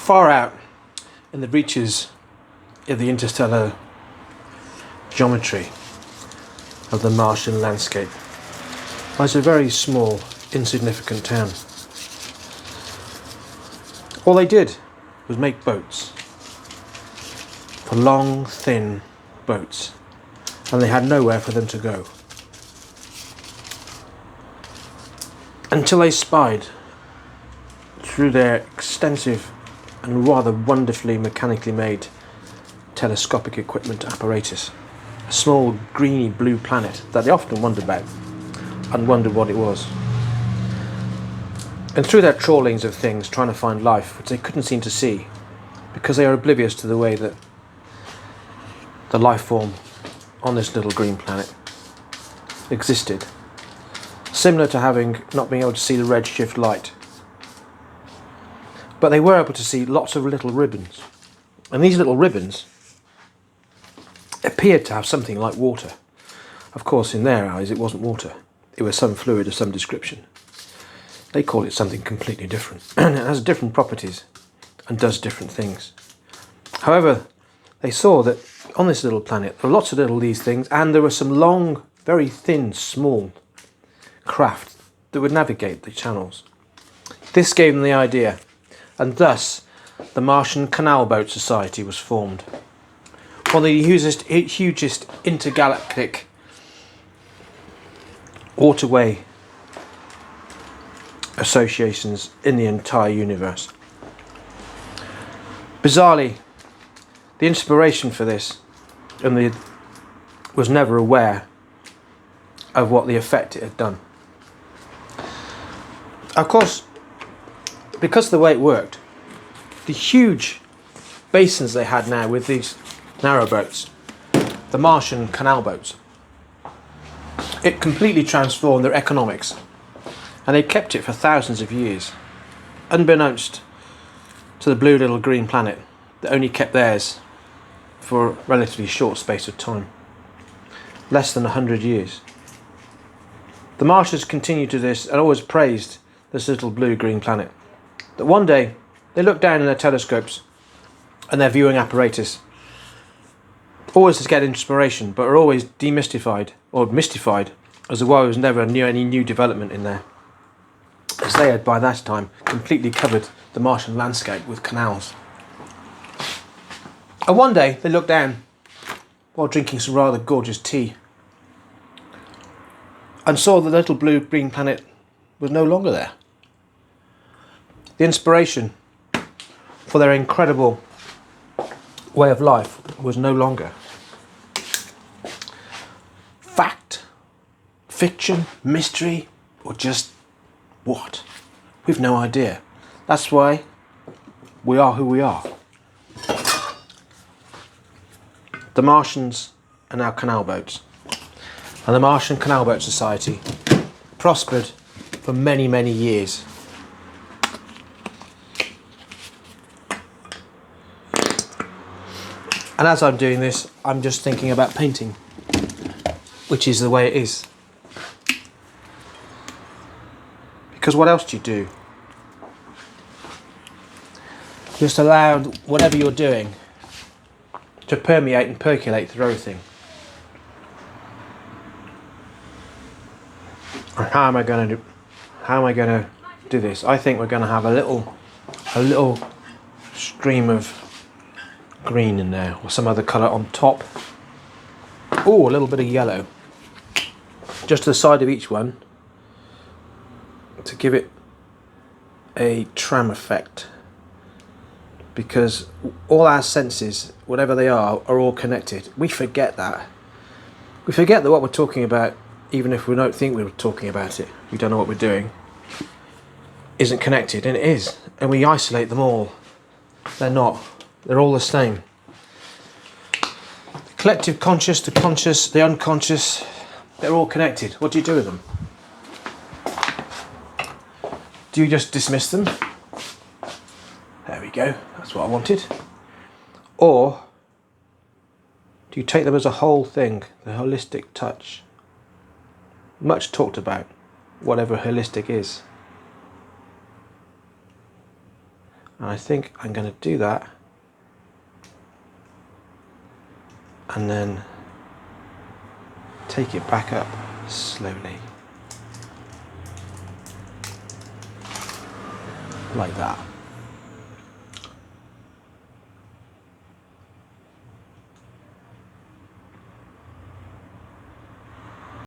Far out in the reaches of the interstellar geometry of the Martian landscape lies a very small, insignificant town. All they did was make boats, for long, thin boats, and they had nowhere for them to go. Until they spied, through their extensive and rather wonderfully mechanically made telescopic equipment apparatus, a small greeny blue planet that they often wondered about and wondered what it was. And through their trawlings of things trying to find life, which they couldn't seem to see because they are oblivious to the way that the life form on this little green planet existed, similar to having not being able to see the redshift light. But they were able to see lots of little ribbons, and these little ribbons appeared to have something like water. Of course, in their eyes it wasn't water, it was some fluid of some description. They call it something completely different, and it has different properties and does different things. However, they saw that on this little planet there were lots of little these things, and there were some long, very thin, small craft that would navigate the channels. This gave them the idea, and thus the Martian Canal Boat Society was formed. One of the hugest intergalactic waterway associations in the entire universe. Bizarrely, the inspiration for this was never aware of what the effect it had done. Of course, because of the way it worked, the huge basins they had now with these narrow boats, the Martian canal boats, it completely transformed their economics, and they kept it for thousands of years, unbeknownst to the blue little green planet that only kept theirs for a relatively short space of time, less than 100 years. The Martians continued to this and always praised this little blue-green planet. That one day they looked down in their telescopes and their viewing apparatus, always to get inspiration, but are always demystified or mystified as to why there was never any new development in there, as they had by that time completely covered the Martian landscape with canals. And one day they looked down while drinking some rather gorgeous tea and saw the little blue-green planet was no longer there. The inspiration for their incredible way of life was no longer. Fact, fiction, mystery, or just what? We've no idea. That's why we are who we are. The Martians are now canal boats, and the Martian Canal Boat Society prospered for many, many years. And as I'm doing this, I'm just thinking about painting, which is the way it is. Because what else do you do? Just allow whatever you're doing to permeate and percolate through everything. How am I going to do this? I think we're going to have a little stream of green in there, or some other colour on top. Oh, a little bit of yellow, just to the side of each one, to give it a tram effect. Because all our senses, whatever they are all connected. We forget that. We forget that what we're talking about, even if we don't think we're talking about it, we don't know what we're doing, isn't connected, and it is. And we isolate them all. They're not. They're all the same. The collective conscious, the conscious, the unconscious, they're all connected. What do you do with them? Do you just dismiss them? There we go, that's what I wanted. Or do you take them as a whole thing, the holistic touch? Much talked about, whatever holistic is. And I think I'm going to do that, and then take it back up slowly, like that.